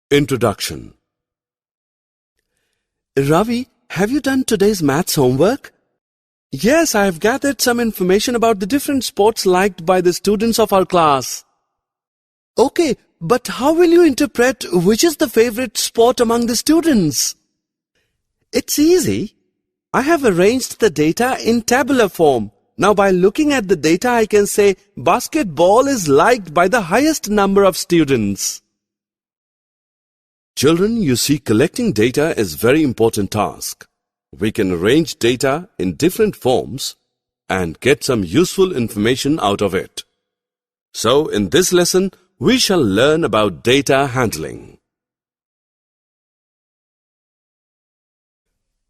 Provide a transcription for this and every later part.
Introduction. Ravi, have you done today's maths homework? Yes, I have gathered some information about the different sports liked by the students of our class. Okay, but how will you interpret which is the favorite sport among the students? It's easy. I have arranged the data in tabular form. Now by looking at the data, I can say basketball is liked by the highest number of students. Children, you see, collecting data is a very important task. We can arrange data in different forms and get some useful information out of it. So, in this lesson, we shall learn about data handling.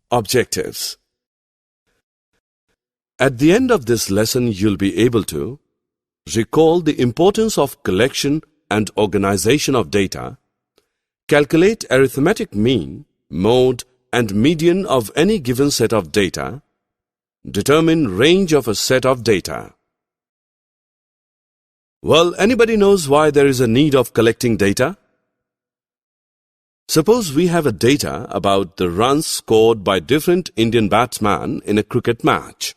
Objectives. At the end of this lesson, you'll be able to recall the importance of collection and organization of data, calculate arithmetic mean, mode, and median of any given set of data, determine range of a set of data. Well, anybody knows why there is a need of collecting data? Suppose we have a data about the runs scored by different Indian batsmen in a cricket match.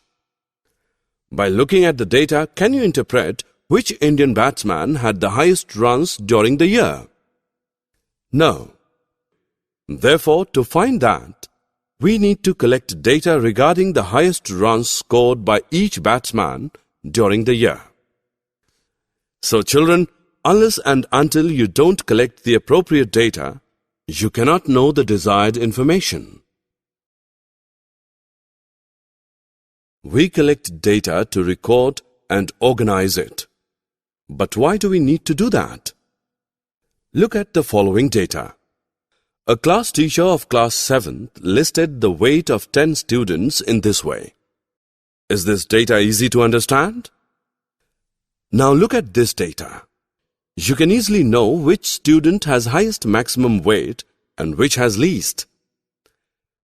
By looking at the data, can you interpret which Indian batsman had the highest runs during the year? No. Therefore, to find that, we need to collect data regarding the highest runs scored by each batsman during the year. So children, unless and until you don't collect the appropriate data, you cannot know the desired information. We collect data to record and organize it. But why do we need to do that? Look at the following data. A class teacher of class 7th listed the weight of 10 students in this way. Is this data easy to understand? Now look at this data. You can easily know which student has highest maximum weight and which has least.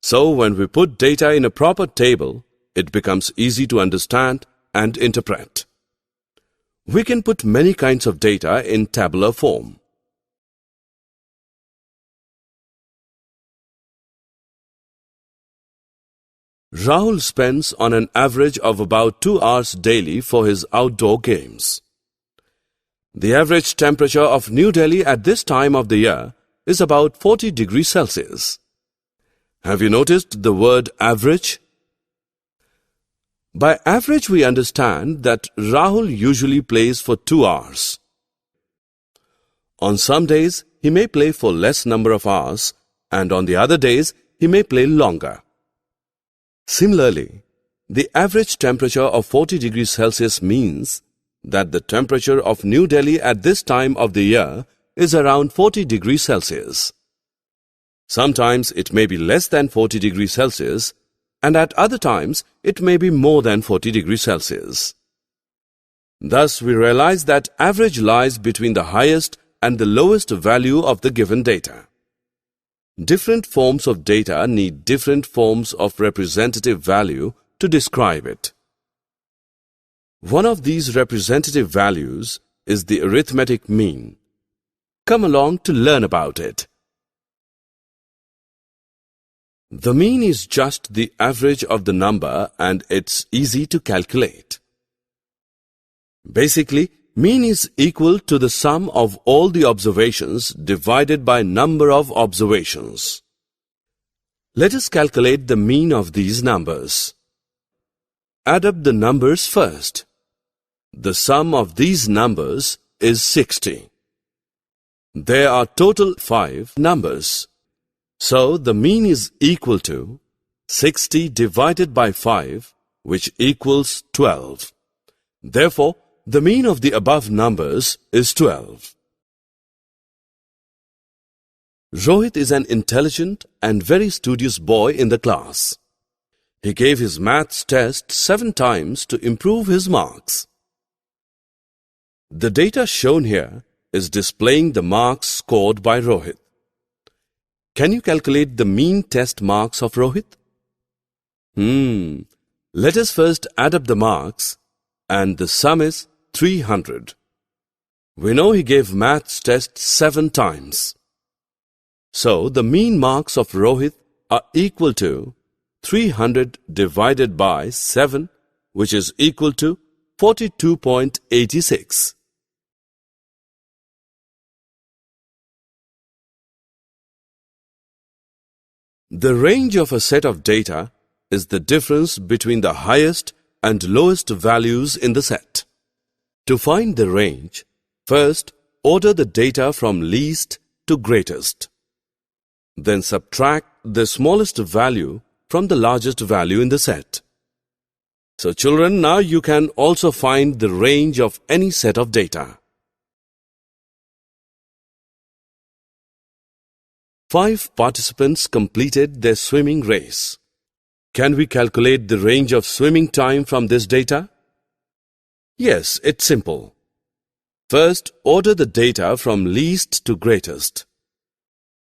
So when we put data in a proper table, it becomes easy to understand and interpret. We can put many kinds of data in tabular form. Rahul spends on an average of about 2 hours daily for his outdoor games. The average temperature of New Delhi at this time of the year is about 40 degrees Celsius. Have you noticed the word average? By average, we understand that Rahul usually plays for 2 hours. On some days, he may play for less number of hours, and on the other days, he may play longer. Similarly, the average temperature of 40 degrees Celsius means that the temperature of New Delhi at this time of the year is around 40 degrees Celsius. Sometimes it may be less than 40 degrees Celsius, and at other times it may be more than 40 degrees Celsius. Thus, we realize that average lies between the highest and the lowest value of the given data. Different forms of data need different forms of representative value to describe it. One of these representative values is the arithmetic mean. Come along to learn about it. The mean is just the average of the number and it's easy to calculate. Basically, mean is equal to the sum of all the observations divided by number of observations. Let us calculate the mean of these numbers. Add up the numbers first. The sum of these numbers is 60. There are total 5 numbers. So the mean is equal to 60 divided by 5, which equals 12. Therefore, the mean of the above numbers is 12. Rohit is an intelligent and very studious boy in the class. He gave his maths test 7 times to improve his marks. The data shown here is displaying the marks scored by Rohit. Can you calculate the mean test marks of Rohit? Let us first add up the marks, and the sum is 300. We know he gave maths test 7 times. So the mean marks of Rohit are equal to 300 divided by 7, which is equal to 42.86. The range of a set of data is the difference between the highest and lowest values in the set. To find the range, first order the data from least to greatest. Then subtract the smallest value from the largest value in the set. So children, now you can also find the range of any set of data. 5 participants completed their swimming race. Can we calculate the range of swimming time from this data? Yes, it's simple. First, order the data from least to greatest.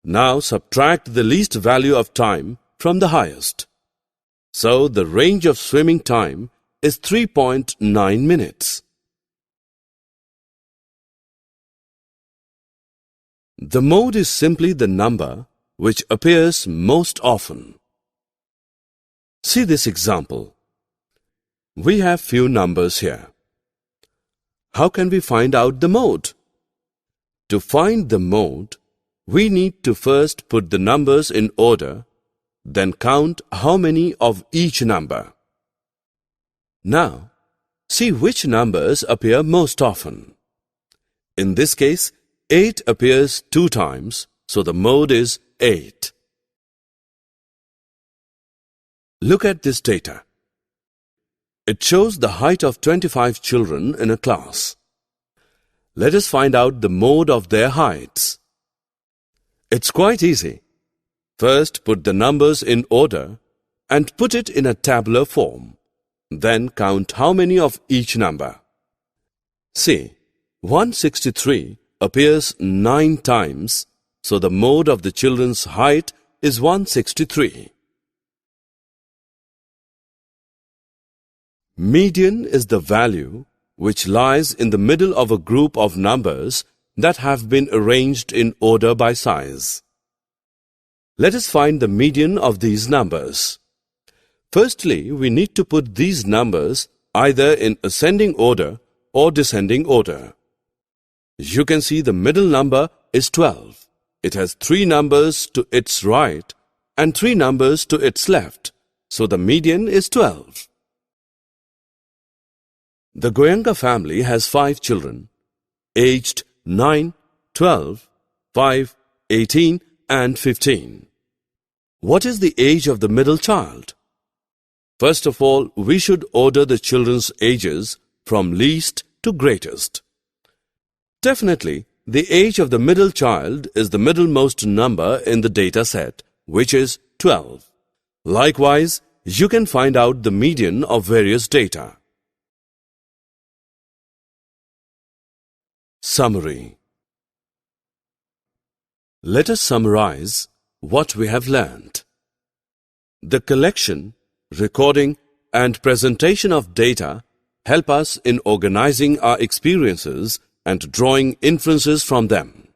Now subtract the least value of time from the highest. So the range of swimming time is 3.9 minutes. The mode is simply the number which appears most often. See this example. We have few numbers here. How can we find out the mode? To find the mode, we need to first put the numbers in order, then count how many of each number. Now, see which numbers appear most often. In this case, 8 appears 2 times, so the mode is 8. Look at this data. It shows the height of 25 children in a class. Let us find out the mode of their heights. It's quite easy. First, put the numbers in order and put it in a tabular form. Then count how many of each number. See, 163 appears 9 times, so the mode of the children's height is 163. Median is the value which lies in the middle of a group of numbers that have been arranged in order by size. Let us find the median of these numbers. Firstly, we need to put these numbers either in ascending order or descending order. You can see the middle number is 12. It has 3 numbers to its right and 3 numbers to its left, so the median is 12. The Goenka family has 5 children, aged 9, 12, 5, 18 and 15. What is the age of the middle child? First of all, we should order the children's ages from least to greatest. Definitely, the age of the middle child is the middlemost number in the data set, which is 12. Likewise, you can find out the median of various data. Summary. Let us summarize what we have learned. The collection, recording, and presentation of data help us in organizing our experiences and drawing inferences from them.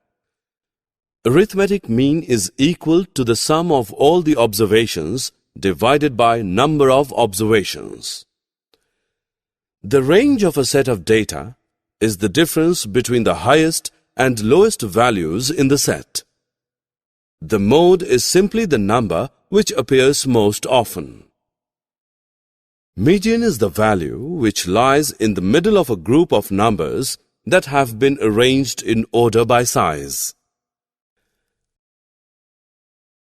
Arithmetic mean is equal to the sum of all the observations divided by number of observations. The range of a set of data is the difference between the highest and lowest values in the set. The mode is simply the number which appears most often. Median is the value which lies in the middle of a group of numbers that have been arranged in order by size.